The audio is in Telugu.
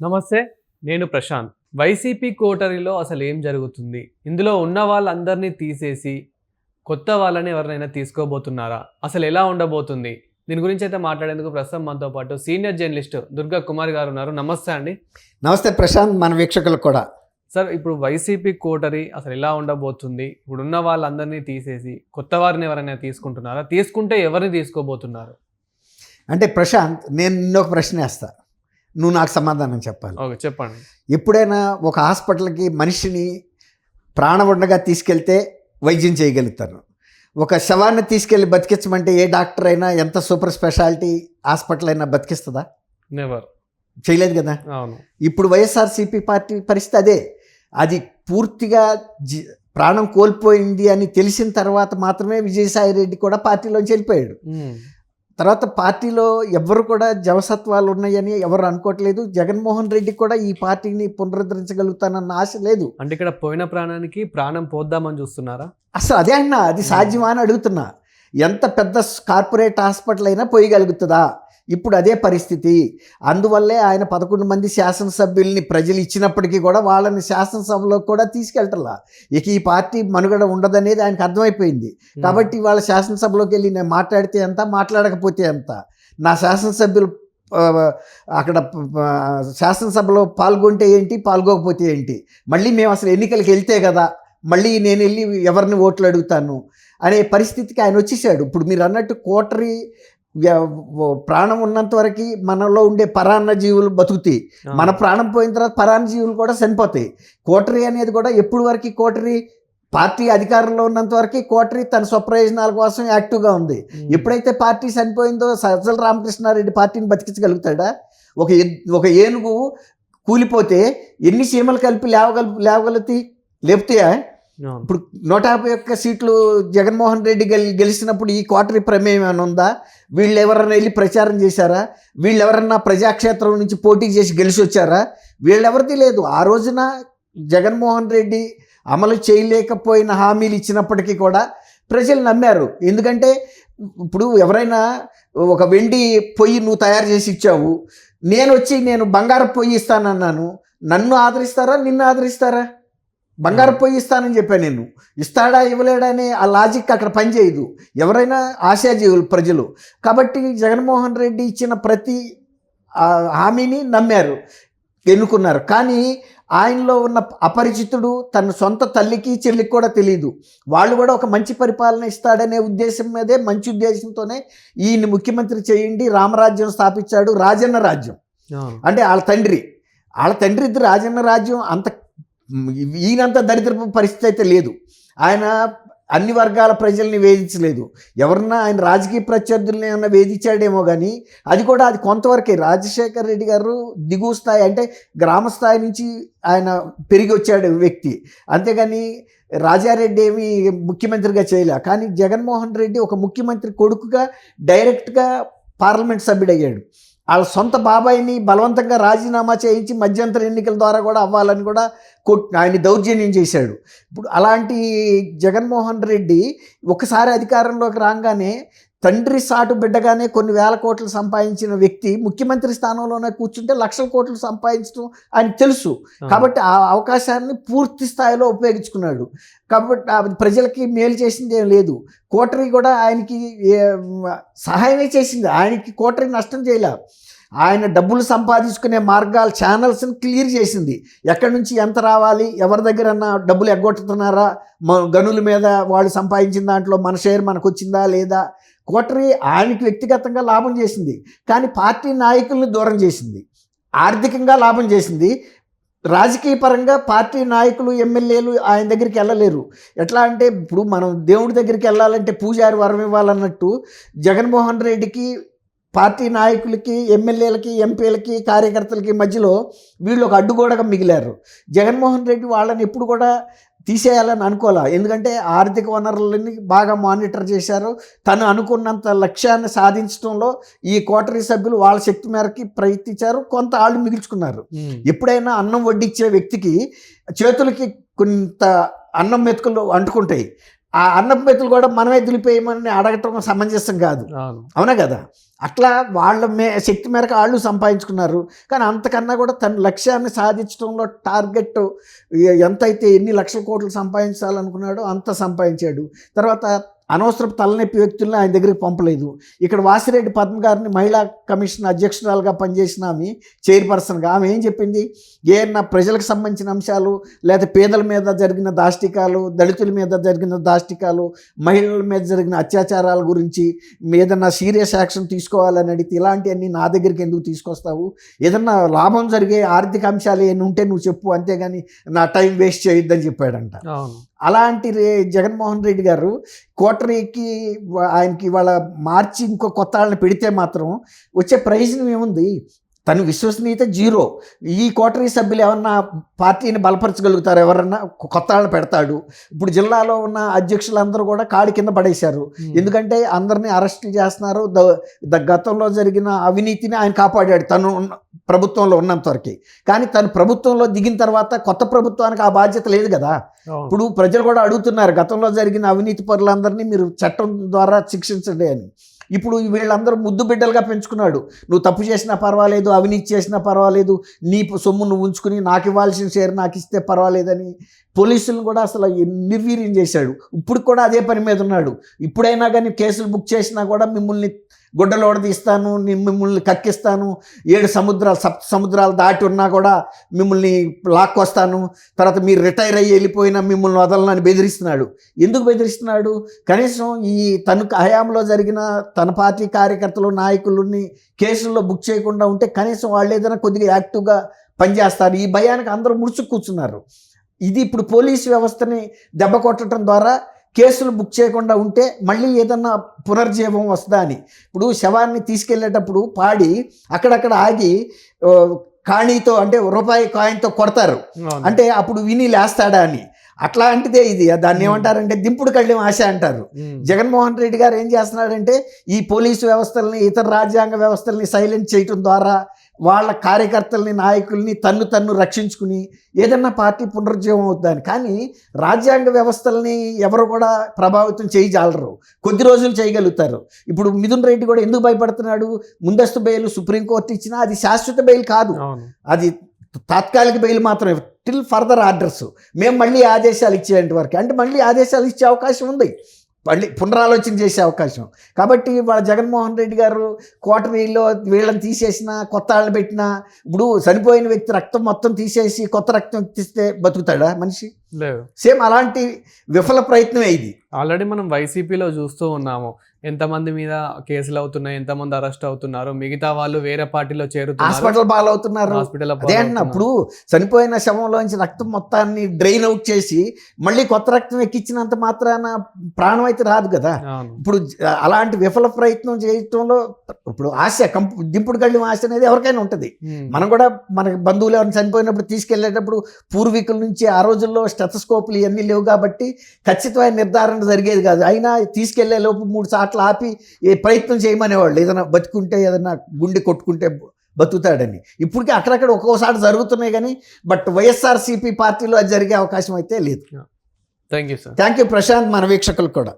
నమస్తే, నేను ప్రశాంత్. వైసీపీ కోటరీలో అసలు ఏం జరుగుతుంది? ఇందులో ఉన్న వాళ్ళందరినీ తీసేసి కొత్త వాళ్ళని ఎవరినైనా తీసుకోబోతున్నారా? అసలు ఎలా ఉండబోతుంది? దీని గురించి అయితే మాట్లాడేందుకు ప్రస్తుతం మనతో పాటు సీనియర్ జర్నలిస్ట్ దుర్గా కుమార్ గారు ఉన్నారు. నమస్తే అండి. నమస్తే ప్రశాంత్, మన వీక్షకులకు కూడా. సార్, ఇప్పుడు వైసీపీ కోటరీ అసలు ఎలా ఉండబోతుంది? ఇప్పుడున్న వాళ్ళందరినీ తీసేసి కొత్త వారిని ఎవరైనా తీసుకుంటున్నారా? తీసుకుంటే ఎవరిని తీసుకోబోతున్నారు? అంటే ప్రశాంత్, నేను నిన్నొక ప్రశ్న వేస్తా, నువ్వు నాకు సమాధానం చెప్పాలి. ఓకే, చెప్పండి. ఎప్పుడైనా ఒక హాస్పిటల్కి మనిషిని ప్రాణం ఉండగా తీసుకెళ్తే వైద్యం చేయగలుగుతారు. ఒక శవాన్ని తీసుకెళ్ళి బతికించమంటే ఏ డాక్టర్ అయినా, ఎంత సూపర్ స్పెషాలిటీ హాస్పిటల్ అయినా బతికిస్తుందా? నెవర్. చేయలేదు కదా. అవును. ఇప్పుడు వైఎస్ఆర్సీపీ పార్టీ పరిస్థితి అదే. అది పూర్తిగా ప్రాణం కోల్పోయింది అని తెలిసిన తర్వాత మాత్రమే విజయసాయి రెడ్డి కూడా పార్టీలోంచి వెళ్ళిపోయాడు. తర్వాత పార్టీలో ఎవరు కూడా జవసత్వాలు ఉన్నాయని ఎవరు అనుకోవట్లేదు. జగన్మోహన్ రెడ్డి కూడా ఈ పార్టీని పునరుద్ధరించగలుగుతానన్న ఆశ లేదు. అంటే ఇక్కడ పోయిన ప్రాణానికి ప్రాణం పోద్దామని చూస్తున్నారా? అసలు అదే అన్నా, అది సాధ్యమా అని అడుగుతున్నా. ఎంత పెద్ద కార్పొరేట్ హాస్పిటల్ అయినా పోయగలుగుతుందా? ఇప్పుడు అదే పరిస్థితి. అందువల్లే ఆయన 11 మంది శాసనసభ్యుల్ని ప్రజలు ఇచ్చినప్పటికీ కూడా వాళ్ళని శాసనసభలో కూడా తీసుకెళ్ళటల్లా. ఇక ఈ పార్టీ మనుగడ ఉండదనేది ఆయనకు అర్థమైపోయింది. కాబట్టి వాళ్ళ శాసనసభలోకి వెళ్ళి నేను మాట్లాడితే ఎంత, మాట్లాడకపోతే ఎంత, నా శాసనసభ్యులు అక్కడ శాసనసభలో పాల్గొంటే ఏంటి, పాల్గొకపోతే ఏంటి, మళ్ళీ మేము అసలు ఎన్నికలకు వెళ్తే కదా మళ్ళీ నేను వెళ్ళి ఎవరిని ఓట్లు అడుగుతాను అనే పరిస్థితికి ఆయన వచ్చేసాడు. ఇప్పుడు మీరు అన్నట్టు కోటరీ ప్రాణం ఉన్నంత వరకు మనలో ఉండే పరాన్న జీవులు బతుకుతాయి. మన ప్రాణం పోయిన తర్వాత పరాన్న జీవులు కూడా చనిపోతాయి. కోటరీ అనేది కూడా ఎప్పుడు వరకు కోటరీ పార్టీ అధికారంలో ఉన్నంత వరకు కోటరీ తన స్వప్రయోజనాల కోసం యాక్టివ్గా ఉంది. ఎప్పుడైతే పార్టీ చనిపోయిందో సజ్జల రామకృష్ణారెడ్డి పార్టీని బతికించగలుగుతాడా? ఒక ఏనుగు కూలిపోతే ఎన్ని సీమలు కలిపి లేవగలుగుతాయి? లేపుతాయా? ఇప్పుడు 151 సీట్లు జగన్మోహన్ రెడ్డి గెలిచినప్పుడు ఈ కోటరీ ప్రమేయం ఏమైనా ఉందా? వీళ్ళు ఎవరన్నా వెళ్ళి ప్రచారం చేశారా? వీళ్ళు ఎవరన్నా ప్రజాక్షేత్రం నుంచి పోటీ చేసి గెలిచి వచ్చారా? వీళ్ళెవరిది లేదు. ఆ రోజున జగన్మోహన్ రెడ్డి అమలు చేయలేకపోయిన హామీలు ఇచ్చినప్పటికీ కూడా ప్రజలు నమ్మారు. ఎందుకంటే ఇప్పుడు ఎవరైనా ఒక వెండి పొయ్యి నువ్వు తయారు చేసి ఇచ్చావు, నేను బంగారు పొయ్యి ఇస్తానన్నాను, నన్ను ఆదరిస్తారా, నిన్ను ఆదరిస్తారా? బంగారు పొయ్యి ఇస్తానని చెప్పాను, నేను ఇస్తాడా ఇవ్వలేడా అనే ఆ లాజిక్ అక్కడ పనిచేయదు. ఎవరైనా ఆశాజీవులు ప్రజలు. కాబట్టి జగన్మోహన్ రెడ్డి ఇచ్చిన ప్రతి హామీని నమ్మారు, ఎన్నుకున్నారు. కానీ ఆయనలో ఉన్న అపరిచితుడు తన సొంత తల్లికి చెల్లికి కూడా తెలియదు. వాళ్ళు కూడా ఒక మంచి పరిపాలన ఇస్తాడనే ఉద్దేశం మీదే, మంచి ఉద్దేశంతోనే ఈయన్ని ముఖ్యమంత్రి చేయండి, రామరాజ్యం స్థాపించాడు, రాజన్న రాజ్యం. అంటే వాళ్ళ తండ్రి ఇద్దరు రాజన్న రాజ్యం. ఈయనంత దరిద్రపు పరిస్థితి అయితే లేదు. ఆయన అన్ని వర్గాల ప్రజల్ని వేధించలేదు. ఎవరన్నా ఆయన రాజకీయ ప్రత్యర్థుల్ని ఏమన్నా వేధించాడేమో కానీ అది కొంతవరకే. రాజశేఖర రెడ్డి గారు దిగువ స్థాయి, అంటే గ్రామ స్థాయి నుంచి ఆయన పెరిగి వచ్చాడు వ్యక్తి. అంతేగాని రాజారెడ్డి ఏమి ముఖ్యమంత్రిగా చేయలే. కానీ జగన్మోహన్ రెడ్డి ఒక ముఖ్యమంత్రి కొడుకుగా డైరెక్ట్గా పార్లమెంట్ సభ్యుడయ్యాడు. వాళ్ళ సొంత బాబాయిని బలవంతంగా రాజీనామా చేయించి మధ్యంతర ఎన్నికల ద్వారా కూడా అవ్వాలని కూడా ఆయన దౌర్జన్యం చేశాడు. ఇప్పుడు అలాంటి జగన్మోహన్ రెడ్డి ఒకసారి అధికారంలోకి రాగానే తండ్రి సాటు బిడ్డగానే కొన్ని వేల కోట్లు సంపాదించిన వ్యక్తి ముఖ్యమంత్రి స్థానంలోనే కూర్చుంటే లక్షల కోట్లు సంపాదించడం ఆయన తెలుసు. కాబట్టి ఆ అవకాశాన్ని పూర్తి స్థాయిలో ఉపయోగించుకున్నాడు. కాబట్టి ప్రజలకి మేలు చేసింది ఏం లేదు. కోటరీ కూడా ఆయనకి సహాయమే చేసింది. ఆయనకి కోటరీ నష్టం చేయలే. ఆయన డబ్బులు సంపాదించుకునే మార్గాలు, ఛానల్స్ని క్లియర్ చేసింది. ఎక్కడి నుంచి ఎంత రావాలి, ఎవరి దగ్గరన్నా డబ్బులు ఎగ్గొట్టుతున్నారా, గనుల మీద వాళ్ళు సంపాదించిన దాంట్లో మన షేర్ మనకు వచ్చిందా లేదా, కోటరీ ఆయనకి వ్యక్తిగతంగా లాభం చేసింది. కానీ పార్టీ నాయకుల్ని దూరం చేసింది, ఆర్థికంగా లాభం చేసింది. రాజకీయ పరంగా పార్టీ నాయకులు, ఎమ్మెల్యేలు ఆయన దగ్గరికి వెళ్ళలేరు. ఎట్లా అంటే ఇప్పుడు మనం దేవుడి దగ్గరికి వెళ్ళాలంటే పూజారి వరం ఇవ్వాలన్నట్టు జగన్మోహన్ రెడ్డికి పార్టీ నాయకులకి, ఎమ్మెల్యేలకి, ఎంపీలకి, కార్యకర్తలకి మధ్యలో వీళ్ళు ఒక అడ్డుగోడగా మిగిలారు. జగన్మోహన్ రెడ్డి వాళ్ళని ఎప్పుడు కూడా తీసేయాలని అనుకోలే. ఎందుకంటే ఆర్థిక వనరులని బాగా మానిటర్ చేశారు. తను అనుకున్నంత లక్ష్యాన్ని సాధించడంలో ఈ కోటరీ సభ్యులు వాళ్ళ శక్తి మేరకి ప్రయత్నించారు. కొంత ఆళ్ళు మిగిల్చుకున్నారు. ఎప్పుడైనా అన్నం వడ్డించే వ్యక్తికి చేతులకి కొంత అన్నం మెతుకులు అంటుకుంటాయి. ఆ అన్నపు మెతులు కూడా మనమే దులిపేయమని అడగటం సమంజసం కాదు, అవును. అవునా కదా. అట్లా వాళ్ళ శక్తి మేరకు వాళ్ళు సంపాదించుకున్నారు. కానీ అంతకన్నా కూడా తన లక్ష్యాన్ని సాధించడంలో టార్గెట్ ఎంతైతే ఎన్ని లక్షల కోట్లు సంపాదించాలనుకున్నాడో అంత సంపాదించాడు. తర్వాత అనవసరపు తలనొప్పి వ్యక్తుల్ని ఆయన దగ్గరికి పంపలేదు. ఇక్కడ వాసిరెడ్డి పద్మ గారిని మహిళా కమిషన్ అధ్యక్షురాలుగా పనిచేసిన ఆమె చైర్పర్సన్గా ఆమె ఏం చెప్పింది, ఏమన్నా ప్రజలకు సంబంధించిన అంశాలు లేదా పేదల మీద జరిగిన దాష్టికాలు, దళితుల మీద జరిగిన దాష్టికాలు, మహిళల మీద జరిగిన అత్యాచారాల గురించి ఏదన్నా సీరియస్ యాక్షన్ తీసుకోవాలని అడిగితే ఇలాంటివన్నీ నా దగ్గరికి ఎందుకు తీసుకొస్తావు, ఏదన్నా లాభం జరిగే ఆర్థిక అంశాలు ఏమి ఉంటే నువ్వు చెప్పు, అంతేగాని నా టైం వేస్ట్ చేయొద్దని చెప్పాడంట. అలాంటి జగన్మోహన్ రెడ్డి గారు కోటరీకి ఆయనకి వాళ్ళ మార్చి ఇంకో కొత్త వాళ్ళని పెడితే మాత్రం వచ్చే ప్రయోజనం ఏముంది? తను విశ్వసనీయత జీరో. ఈ కోటరీ సభ్యులు ఏమన్నా పార్టీని బలపరచగలుగుతారు? ఎవరన్నా కొత్త వాళ్ళని పెడతాడు. ఇప్పుడు జిల్లాలో ఉన్న అధ్యక్షులందరూ కూడా కాడి కింద పడేశారు. ఎందుకంటే అందరినీ అరెస్టులు చేస్తున్నారు. గతంలో జరిగిన అవినీతిని ఆయన కాపాడాడు తను ప్రభుత్వంలో ఉన్నంత వరకు. కానీ తను ప్రభుత్వంలో దిగిన తర్వాత కొత్త ప్రభుత్వానికి ఆ బాధ్యత లేదు కదా. ఇప్పుడు ప్రజలు కూడా అడుగుతున్నారు, గతంలో జరిగిన అవినీతి పరులందరినీ మీరు చట్టం ద్వారా శిక్షించండి అని. ఇప్పుడు వీళ్ళందరూ ముద్దు బిడ్డలుగా పెంచుకున్నాడు. నువ్వు తప్పు చేసినా పర్వాలేదు, అవినీతి చేసినా పర్వాలేదు, నీ సొమ్ము నువ్వు ఉంచుకుని నాకు ఇవ్వాల్సిన షేర్ నాకు ఇస్తే పర్వాలేదని పోలీసులను కూడా అసలు నిర్వీర్యం చేశాడు. ఇప్పుడు కూడా అదే పని మీద ఉన్నాడు. ఇప్పుడైనా కానీ కేసులు బుక్ చేసినా కూడా మిమ్మల్ని గుడ్డలోడ తీస్తాను, మిమ్మల్ని కక్కిస్తాను, 7 సముద్రాలు 7 సముద్రాలు దాటి ఉన్నా కూడా మిమ్మల్ని లాక్కొస్తాను, తర్వాత మీరు రిటైర్ అయ్యి వెళ్ళిపోయినా మిమ్మల్ని వదలనని బెదిరిస్తున్నాడు. ఎందుకు బెదిరిస్తున్నాడు? కనీసం ఈ తన హయాంలో జరిగిన తన పార్టీ కార్యకర్తలు నాయకులని కేసుల్లో బుక్ చేయకుండా ఉంటే కనీసం వాళ్ళు ఏదైనా కొద్దిగా యాక్టివ్గా పనిచేస్తారు. ఈ భయానికి అందరూ ముడుచు కూర్చున్నారు. ఇది ఇప్పుడు పోలీసు వ్యవస్థని దెబ్బ కొట్టడం ద్వారా కేసులు బుక్ చేయకుండా ఉంటే మళ్ళీ ఏదన్నా పునర్జీవం వస్తుందా అని. ఇప్పుడు శవాన్ని తీసుకెళ్లేటప్పుడు పాడి అక్కడక్కడ ఆగి కాణీతో అంటే రూపాయి కాయిన్తో కొడతారు, అంటే అప్పుడు విని లేస్తాడా అని. అట్లాంటిదే ఇది. దాన్ని ఏమంటారంటే దింపుడు కళ్ళెం ఆశ అంటారు. జగన్మోహన్ రెడ్డి గారు ఏం చేస్తున్నాడంటే ఈ పోలీసు వ్యవస్థల్ని, ఇతర రాజ్యాంగ వ్యవస్థల్ని సైలెంట్ చేయటం ద్వారా వాళ్ళ కార్యకర్తల్ని, నాయకుల్ని తన్ను రక్షించుకుని ఏదన్నా పార్టీ పునరుజ్జీవం అవుద్దాని. కానీ రాజ్యాంగ వ్యవస్థల్ని ఎవరు కూడా ప్రభావితం చేయజాలరు, కొద్ది రోజులు చేయగలుగుతారు. ఇప్పుడు మిథున్ రెడ్డి కూడా ఎందుకు భయపడుతున్నాడు? ముందస్తు బెయిల్ సుప్రీంకోర్టు ఇచ్చినా అది శాశ్వత బెయిల్ కాదు, అది తాత్కాలిక బెయిల్ మాత్రమే, టిల్ ఫర్దర్ ఆర్డర్స్. మేము మళ్ళీ ఆదేశాలు ఇచ్చేంత వరకు, అంటే మళ్ళీ ఆదేశాలు ఇచ్చే అవకాశం ఉంది, మళ్ళీ పునరాలోచన చేసే అవకాశం. కాబట్టి వాళ్ళ జగన్మోహన్ రెడ్డి గారు కోటరీలో వీళ్ళని తీసేసినా కొత్త వాళ్ళని పెట్టినా, ఇప్పుడు చనిపోయిన వ్యక్తి రక్తం మొత్తం తీసేసి కొత్త రక్తం తీస్తే బతుకుతాడా మనిషి? లేదు. సేమ్ అలాంటి విఫల ప్రయత్నమే ఇది. ఆల్రెడీ మనం వైసీపీలో చూస్తూ ఉన్నాము, ఎంతమంది మీద కేసులు అవుతున్నాయి, ఎంతమంది అరెస్ట్ అవుతున్నారు, మిగతా వాళ్ళు వేరే పార్టీలో చేరుతున్నారు, హాస్పిటల్ పాలవుతున్నారు. అదే అన్న, ఇప్పుడు చనిపోయిన శవంలోంచి రక్తం మొత్తాన్ని డ్రైన్ అవుట్ చేసి మళ్ళీ కొత్త రక్తం ఎక్కించినంత మాత్రాన ప్రాణం అయితే రాదు కదా. ఇప్పుడు అలాంటి విఫల ప్రయత్నం చేయటంలో ఇప్పుడు ఆశ దింపుడు కళ్ళెం ఆశ అనేది ఎవరికైనా ఉంటుంది. మనం కూడా మన బంధువులు ఎవరైనా చనిపోయినప్పుడు తీసుకెళ్లేటప్పుడు పూర్వీకుల నుంచి ఆ రోజుల్లో స్టెథోస్కోపులు ఇవన్నీ లేవు కాబట్టి ఖచ్చితమైన నిర్ధారణ జరిగేది కాదు. అయినా తీసుకెళ్లే లోపు 3 సార్లు అట్లా ఆపి ప్రయత్నం చేయమనేవాళ్ళు, ఏదైనా బతుకుంటే ఏదైనా గుండె కొట్టుకుంటే బతుకుతాడని. ఇప్పటికీ అక్కడక్కడ ఒక్కోసారి జరుగుతున్నాయి కానీ బట్ వైఎస్ఆర్సీపీ పార్టీలో అది జరిగే అవకాశం అయితే లేదు. Thank you sir. Thank you Prashant, మన వీక్షకులకు కూడా.